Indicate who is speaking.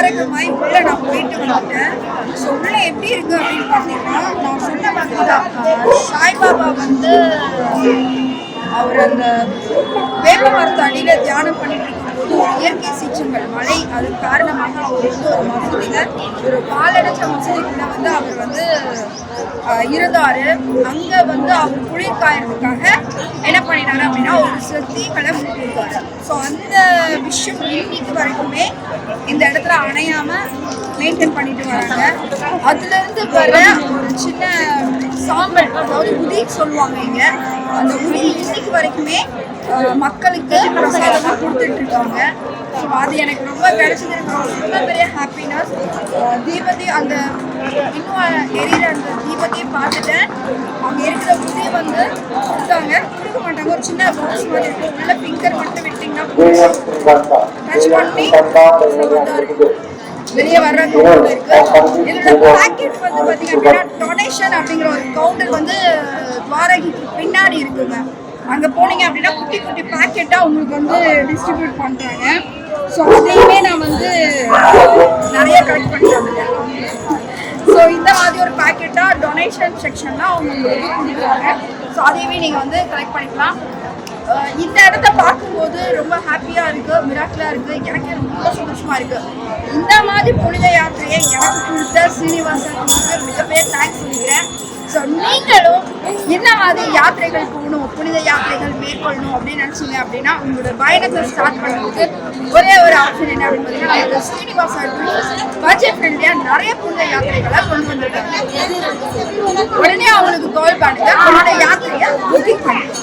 Speaker 1: தரைக்குமாய் உள்ள நான் போயிட்டு வந்துட்டேன். ஸோ உள்ள எப்படி இருக்கு அப்படின்னு பார்த்தீங்கன்னா, நான் சொன்ன மாதிரி தான் சாய்பாபா வந்து அவர் அந்த வேப்ப மரத்து அடியில் தியானம் பண்ணிட்டு இருக்கும்போது ஒரு இயற்கை சீற்றங்கள் மழை அது காரணமாக அவர் வந்து ஒரு மசூதியில் ஒரு பாலடைச்ச மசூதிக்குள்ள வந்து அவர் வந்து இருந்தார். அங்கே வந்து அவர் குளிர் காயறதுக்காக என்ன பண்ணினாரு அப்படின்னா ஒரு தீகளை மூட்டிருக்காரு. ஸோ அந்த விஷயம் இன்னைக்கு வரைக்குமே இந்த இடத்துல அணையாமல் மெயின்டைன் பண்ணிட்டு வராங்க. அதுலேருந்து வர ஒரு சின்ன சாம்பல், அதாவது உதி சொல்லுவாங்க இங்க, அந்த உதி இன்னைக்கு வரைக்குமே மக்களுக்கு பிரசாதமாக கொடுத்துட்டு இருக்காங்க. ஸோ அது எனக்கு ரொம்ப கிடைச்சது, எனக்கு ரொம்ப பெரிய ஹாப்பினஸ். தீபதி அந்த இன்னும் எரியிற அந்த தீபத்தையே பார்த்துட்டேன். அங்கே இருக்கிற உதி வந்து கொடுத்தாங்க, கொடுக்க மாட்டாங்க, ஒரு சின்ன பாக்ஸ் மாதிரி இருக்கும், உள்ள ஃபிங்கர் மட்டும் விட்டிங்கன்னா டச் பண்ணி வெளியே வர்ற கவுண்டர் இருக்கு. இதோட பேக்கெட் வந்து பார்த்தீங்க அப்படின்னா டொனேஷன் அப்படிங்கிற ஒரு கவுண்டர் வந்து துவாரகைக்கு பின்னாடி இருக்குங்க. அங்கே போனீங்க அப்படின்னா குட்டி குட்டி பேக்கெட்டாக உங்களுக்கு வந்து டிஸ்ட்ரிபியூட் பண்ணுறாங்க. ஸோ அதையுமே நான் வந்து நிறைய கலெக்ட் பண்ணிட்டு ஸோ இந்த மாதிரி ஒரு பேக்கெட்டாக டொனேஷன் செக்ஷன்லாம் அவங்க உங்களுக்கு கொடுக்குறாங்க. ஸோ அதையுமே நீங்கள் வந்து கலெக்ட் பண்ணிக்கலாம். இந்த இடத்த பார்க்கும்போது ரொம்ப ஹாப்பியாக இருக்குது, மிராக்கிளாக இருக்குது, எனக்கே ரொம்ப சந்தோஷமாக இருக்குது. இந்த மாதிரி புனித யாத்திரையை எனக்கு கொடுத்த சீனிவாசனுக்கு மிகப்பெரிய தேங்க்ஸ் சொல்லிக்கிறேன். ஸோ நீங்களும் இந்த மாதிரி யாத்திரைகள் போகணும், புனித யாத்திரைகள் மேற்கொள்ளணும் அப்படின்னு நினச்சிங்க அப்படின்னா உங்களோட பயணத்தை ஸ்டார்ட் பண்ணுறதுக்கு ஒரே ஒரு ஆப்ஷன் என்ன அப்படின்னு பார்த்தீங்கன்னா, நம்மளோட சீனிவாசன் பட்ஜெட் ஃப்ரெண்ட்லியாக நிறைய புனித யாத்திரைகளை கொண்டு வந்துருக்காங்க. உடனே அவங்களுக்கு கால் பண்ணுங்க, அவங்களோட யாத்திரையை புக்கிங் பண்ணுங்க.